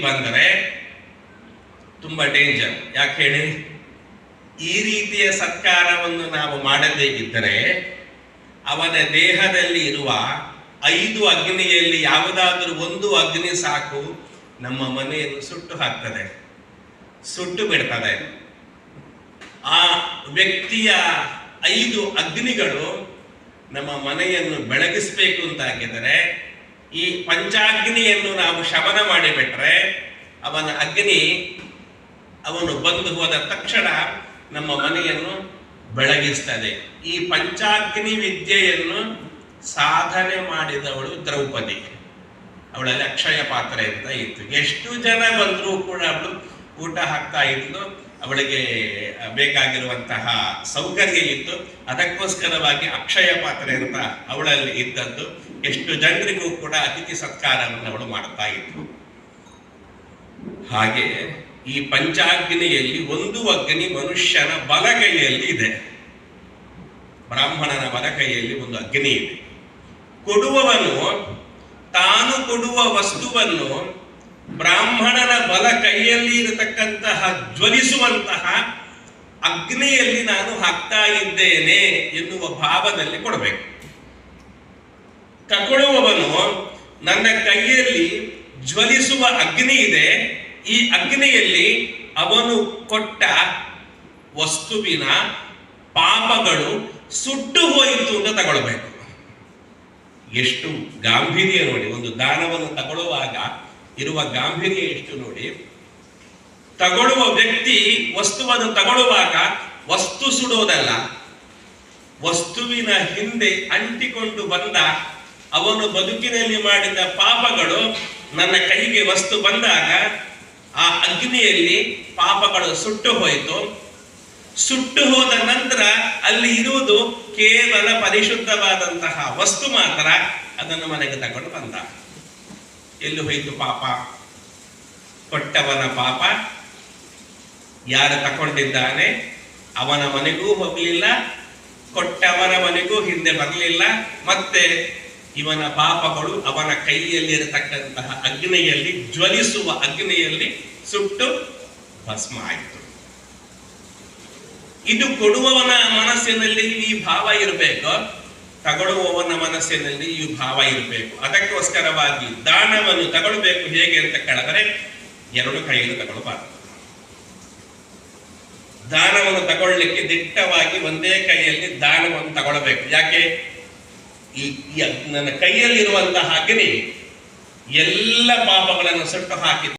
ಬಂದರೆ ತುಂಬಾ ಡೇಂಜರ್. ಯಾಕೆ ಹೇಳಿ? ಈ ರೀತಿಯ ಸತ್ಕಾರವನ್ನು ನಾವು ಮಾಡದೇ ಇದ್ದರೆ ಅವನ ದೇಹದಲ್ಲಿ ಇರುವ 5 ಅಗ್ನಿಯಲ್ಲಿ ಯಾವುದಾದ್ರೂ ಒಂದು ಅಗ್ನಿ ಸಾಕು, ನಮ್ಮ ಮನೆಯನ್ನು ಸುಟ್ಟು ಹಾಕ್ತದೆ, ಸುಟ್ಟು ಬಿಡ್ತದೆ. ಆ ವ್ಯಕ್ತಿಯ 5 ಅಗ್ನಿಗಳು ನಮ್ಮ ಮನೆಯನ್ನು ಬೆಳಗಿಸಬೇಕು ಅಂತಾಗಿದ್ದರೆ ಈ ಪಂಚಾಗ್ನಿಯನ್ನು ನಾವು ಶಮನ ಮಾಡಿಬಿಟ್ರೆ ಅವನ ಅಗ್ನಿ ಅವನು ಬಂದು ಹೋದ ತಕ್ಷಣ ನಮ್ಮ ಮನೆಯನ್ನು ಬೆಳಗಿಸ್ತದೆ. ಈ ಪಂಚಾಗ್ನಿ ವಿದ್ಯೆಯನ್ನು ಸಾಧನೆ ಮಾಡಿದವಳು ದ್ರೌಪದಿ. ಅವಳಲ್ಲಿ ಅಕ್ಷಯ ಪಾತ್ರೆ ಅಂತ ಇತ್ತು. ಎಷ್ಟು ಜನ ಬಂದರೂ ಕೂಡ ಅವಳು ಊಟ ಹಾಕ್ತಾ ಇದ್ಲು. ಅವಳಿಗೆ ಬೇಕಾಗಿರುವಂತಹ ಸೌಕರ್ಯ ಇತ್ತು. ಅದಕ್ಕೋಸ್ಕರವಾಗಿ ಅಕ್ಷಯ ಪಾತ್ರೆ ಅಂತ ಅವಳಲ್ಲಿ ಇದ್ದದ್ದು. ಎಷ್ಟು ಜನರಿಗೂ ಕೂಡ ಅತಿಥಿ ಸತ್ಕಾರವನ್ನು ಅವಳು ಮಾಡ್ತಾ ಇತ್ತು. ಹಾಗೆ ಈ ಪಂಚಾಗ್ನಿಯಲ್ಲಿ ಒಂದು ಅಗ್ನಿ ಮನುಷ್ಯನ ಬಲಗೈಯಲ್ಲಿ ಇದೆ. ಬ್ರಾಹ್ಮಣನ ಬಲಗೈಯಲ್ಲಿ ಒಂದು ಅಗ್ನಿ ಇದೆ. ಕೊಡುವವನು ತಾನು ಕೊಡುವ ವಸ್ತುವನ್ನು ಬ್ರಾಹ್ಮಣನ ಬಲ ಕೈಯಲ್ಲಿ ಇರತಕ್ಕಂತಹ ಜ್ವಲಿಸುವಂತಹ ಅಗ್ನಿಯಲ್ಲಿ ನಾನು ಹಾಕ್ತಾ ಇದ್ದೇನೆ ಎನ್ನುವ ಭಾವದಲ್ಲಿ ಕೊಡಬೇಕು. ತಗೊಳ್ಳುವವನು ನನ್ನ ಕೈಯಲ್ಲಿ ಜ್ವಲಿಸುವ ಅಗ್ನಿ ಇದೆ, ಈ ಅಗ್ನಿಯಲ್ಲಿ ಅವನು ಕೊಟ್ಟ ವಸ್ತುವಿನ ಪಾಪಗಳು ಸುಟ್ಟು ಹೋಯಿತು ಅಂತ ತಗೊಳ್ಬೇಕು. ಎಷ್ಟು ಗಾಂಭೀರ್ಯ ನೋಡಿ! ಒಂದು ದಾನವನ್ನು ತಗೊಳ್ಳುವಾಗ ಇರುವ ಗಾಂಭೀರ್ಯ ಎಷ್ಟು ನೋಡಿ. ತಗೊಳ್ಳುವ ವ್ಯಕ್ತಿ ವಸ್ತುವನ್ನು ತಗೊಳ್ಳುವಾಗ ವಸ್ತು ಸುಡೋದಲ್ಲ, ವಸ್ತುವಿನ ಹಿಂದೆ ಅಂಟಿಕೊಂಡು ಬಂದ ಅವನು ಬದುಕಿನಲ್ಲಿ ಮಾಡಿದ ಪಾಪಗಳು ನನ್ನ ಕೈಗೆ ವಸ್ತು ಬಂದಾಗ ಆ ಅಗ್ನಿಯಲ್ಲಿ ಪಾಪಗಳು ಸುಟ್ಟು ಹೋಯಿತು. ಸುಟ್ಟು ಹೋದ ನಂತರ ಅಲ್ಲಿ ಇರುವುದು ಕೇವಲ ಪರಿಶುದ್ಧವಾದಂತಹ ವಸ್ತು ಮಾತ್ರ. ಅದನ್ನು ಮನೆಗೆ ತಗೊಂಡು ಬಂದ. ಎಲ್ಲಿ ಹೋಯಿತು ಪಾಪ? ಕೊಟ್ಟವನ ಪಾಪ. ಯಾರು ತಗೊಂಡಿದ್ದಾನೆ ಅವನ ಮನೆಗೂ ಹೋಗಲಿಲ್ಲ, ಕೊಟ್ಟವನ ಮನೆಗೂ ಹಿಂದೆ ಬರಲಿಲ್ಲ. ಮತ್ತೆ ಇವನ ಪಾಪಗಳು ಅವನ ಕೈಯಲ್ಲಿರತಕ್ಕಂತಹ ಅಗ್ನಿಯಲ್ಲಿ, ಜ್ವಲಿಸುವ ಅಗ್ನಿಯಲ್ಲಿ ಸುಟ್ಟು ಭಸ್ಮ ಆಯಿತು. ಇದು ಕೊಡುವವನ ಮನಸ್ಸಿನಲ್ಲಿ ಈ ಭಾವ ಇರಬೇಕು, ತಗೊಳ್ಳುವವನ ಮನಸ್ಸಿನಲ್ಲಿ ಈ ಭಾವ ಇರಬೇಕು. ಅದಕ್ಕೋಸ್ಕರವಾಗಿ ದಾನವನ್ನು ತಗೊಳ್ಬೇಕು. ಹೇಗೆ ಅಂತ ಕೇಳಿದರೆ 2 ಕೈಯಲ್ಲಿ ತಗೊಳ್ಬಾರ್ದು. ದಾನವನ್ನು ತಗೊಳ್ಳಿಕ್ಕೆ ದಿಟ್ಟವಾಗಿ ಒಂದೇ ಕೈಯಲ್ಲಿ ದಾನವನ್ನು ತಗೊಳ್ಬೇಕು. ಯಾಕೆ? ನನ್ನ ಕೈಯಲ್ಲಿರುವಂತಹ ಅಗ್ನಿ ಎಲ್ಲ ಪಾಪಗಳನ್ನು ಸುಟ್ಟು ಹಾಕಿ